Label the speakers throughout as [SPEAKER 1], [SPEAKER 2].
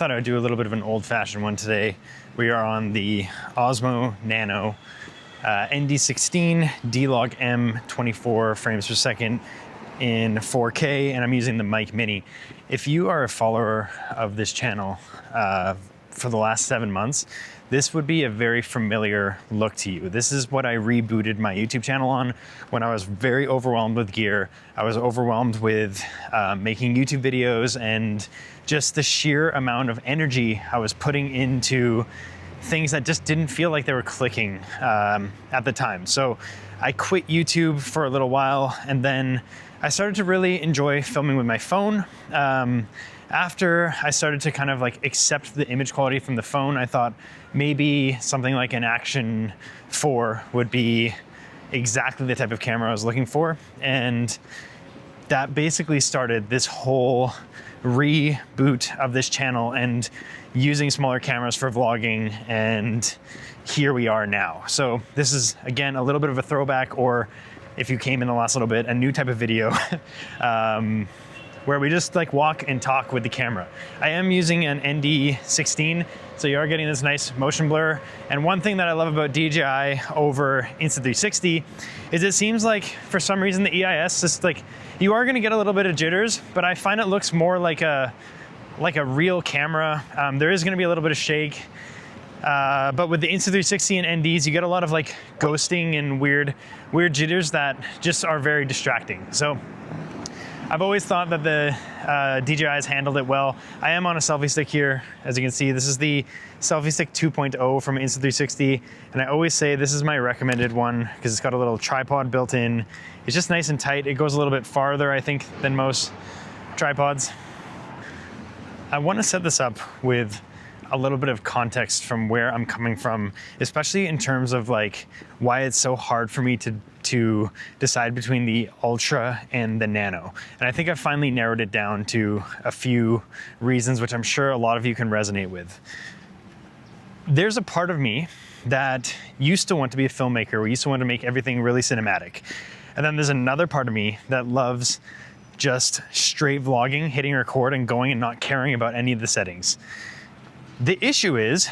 [SPEAKER 1] thought I would do a little bit of an old-fashioned one today. We are on the Osmo Nano ND16 DLOG M 24 frames per second in 4K, and I'm using the mic mini. If you are a follower of this channel for the last 7 months, this would be a very familiar look to you. This is what I rebooted my YouTube channel on when I was very overwhelmed with gear. I was overwhelmed with making YouTube videos and just the sheer amount of energy I was putting into things that just didn't feel like they were clicking at the time. So I quit YouTube for a little while, and then I started to really enjoy filming with my phone. After I started to kind of like accept the image quality from the phone, I thought maybe something like an Action 4 would be exactly the type of camera I was looking for. And that basically started this whole reboot of this channel and using smaller cameras for vlogging, and here we are now. So this is, again, a little bit of a throwback, or if you came in the last little bit, a new type of video where we just like walk and talk with the camera. I am using an ND16, so you are getting this nice motion blur. And one thing that I love about DJI over Insta360 is it seems like for some reason the EIS is like, you are gonna get a little bit of jitters, but I find it looks more like a real camera. There is gonna be a little bit of shake, but with the Insta360 and NDs, you get a lot of like ghosting and weird jitters that just are very distracting. So I've always thought that the DJI's handled it well. I am on a selfie stick here. As you can see, this is the Selfie Stick 2.0 from Insta360. And I always say this is my recommended one because it's got a little tripod built in. It's just nice and tight. It goes a little bit farther, I think, than most tripods. I want to set this up with a little bit of context from where I'm coming from, especially in terms of like why it's so hard for me to decide between the Ultra and the Nano. And I think I've finally narrowed it down to a few reasons, which I'm sure a lot of you can resonate with. There's a part of me that used to want to be a filmmaker. We used to want to make everything really cinematic. And then there's another part of me that loves just straight vlogging, hitting record and going and not caring about any of the settings. The issue is,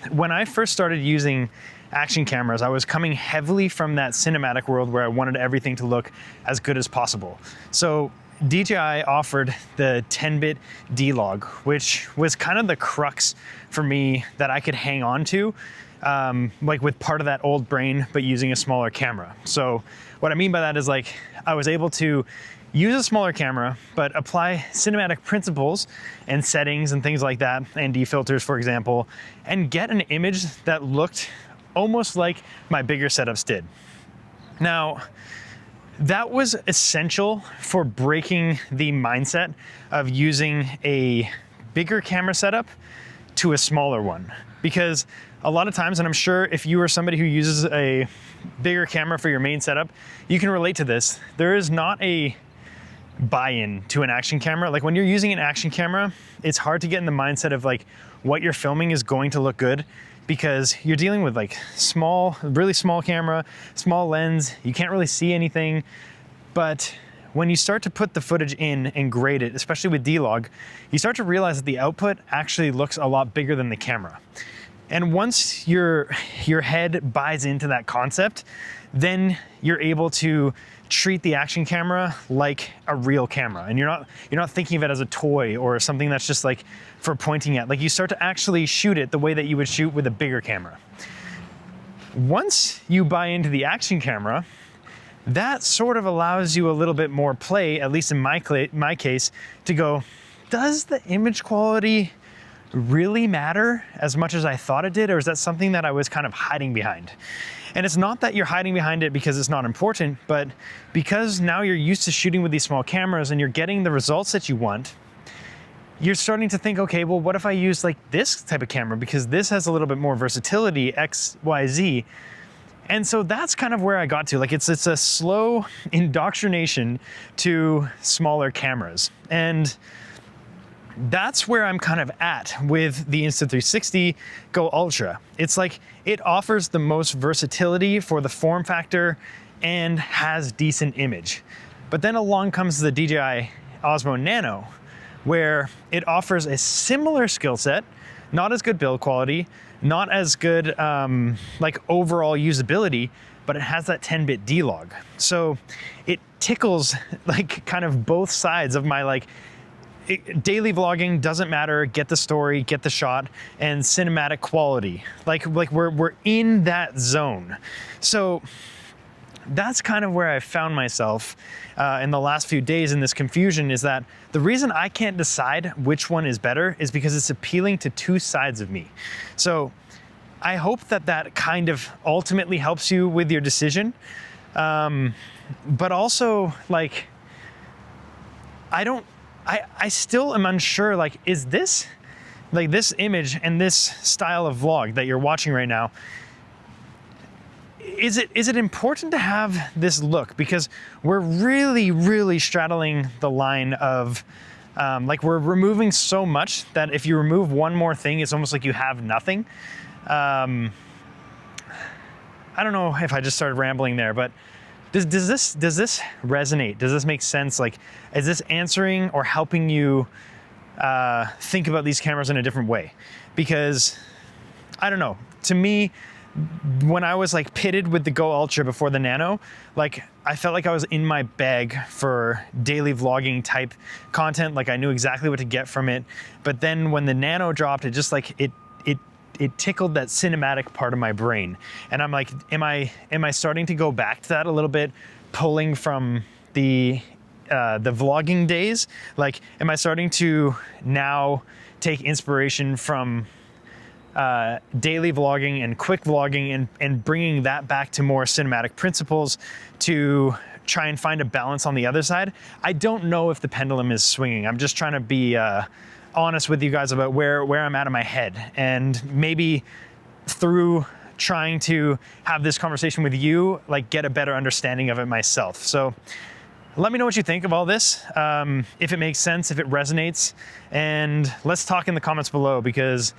[SPEAKER 1] when I first started using action cameras, I was coming heavily from that cinematic world where I wanted everything to look as good as possible. So DJI offered the 10-bit DLOG, which was kind of the crux for me that I could hang on to, like with part of that old brain, but using a smaller camera. So what I mean by that is like, I was able to use a smaller camera, but apply cinematic principles and settings and things like that, ND filters, for example, and get an image that looked almost like my bigger setups did. Now, that was essential for breaking the mindset of using a bigger camera setup to a smaller one. Because a lot of times, and I'm sure if you are somebody who uses a bigger camera for your main setup, you can relate to this. There is not a buy-in to an action camera. Like when you're using an action camera, it's hard to get in the mindset of like what you're filming is going to look good, because you're dealing with like really small camera, small lens, you can't really see anything. But when you start to put the footage in and grade it, especially with DLOG, you start to realize that the output actually looks a lot bigger than the camera. And once your head buys into that concept, then you're able to treat the action camera like a real camera, and you're not thinking of it as a toy or something that's just like for pointing at. Like you start to actually shoot it the way that you would shoot with a bigger camera. Once you buy into the action camera, that sort of allows you a little bit more play, at least in my case, to go, does the image quality really matter as much as I thought it did, or is that something that I was kind of hiding behind? And it's not that you're hiding behind it because it's not important, but because now you're used to shooting with these small cameras and you're getting the results that you want, you're starting to think, okay, well, what if I use like this type of camera, because this has a little bit more versatility, X, Y, Z. And so that's kind of where I got to. Like it's a slow indoctrination to smaller cameras. And that's where I'm kind of at with the Insta360 Go Ultra. It's like it offers the most versatility for the form factor and has decent image. But then along comes the DJI Osmo Nano, where it offers a similar skill set, not as good build quality, not as good like overall usability, but it has that 10-bit D-Log. So it tickles like kind of both sides of my like, daily vlogging doesn't matter, get the story, get the shot, and cinematic quality. Like we're in that zone. So that's kind of where I found myself in the last few days in this confusion, is that the reason I can't decide which one is better is because it's appealing to two sides of me. So I hope that that kind of ultimately helps you with your decision. But also, like, I still am unsure, like, is this, like this image and this style of vlog that you're watching right now, is it important to have this look? Because we're really straddling the line of, like, we're removing so much that if you remove one more thing, it's almost like you have nothing. I don't know if I just started rambling there, but does this resonate? Does this make sense? Like, is this answering or helping you think about these cameras in a different way? Because I don't know, to me, when I was like pitted with the Go Ultra before the Nano, like I felt like I was in my bag for daily vlogging type content. Like I knew exactly what to get from it. But then when the Nano dropped, it just like, it tickled that cinematic part of my brain. And I'm like, am I starting to go back to that a little bit, pulling from the vlogging days? Like, am I starting to now take inspiration from daily vlogging and quick vlogging and bringing that back to more cinematic principles to try and find a balance on the other side? I don't know if the pendulum is swinging. I'm just trying to be honest with you guys about where I'm at in my head, and maybe through trying to have this conversation with you, like get a better understanding of it myself. So let me know what you think of all this, if it makes sense, if it resonates, and let's talk in the comments below, because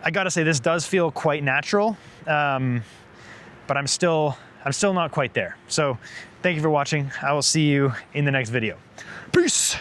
[SPEAKER 1] I gotta say, this does feel quite natural, but I'm still not quite there. So thank you for watching. I will see you in the next video. Peace.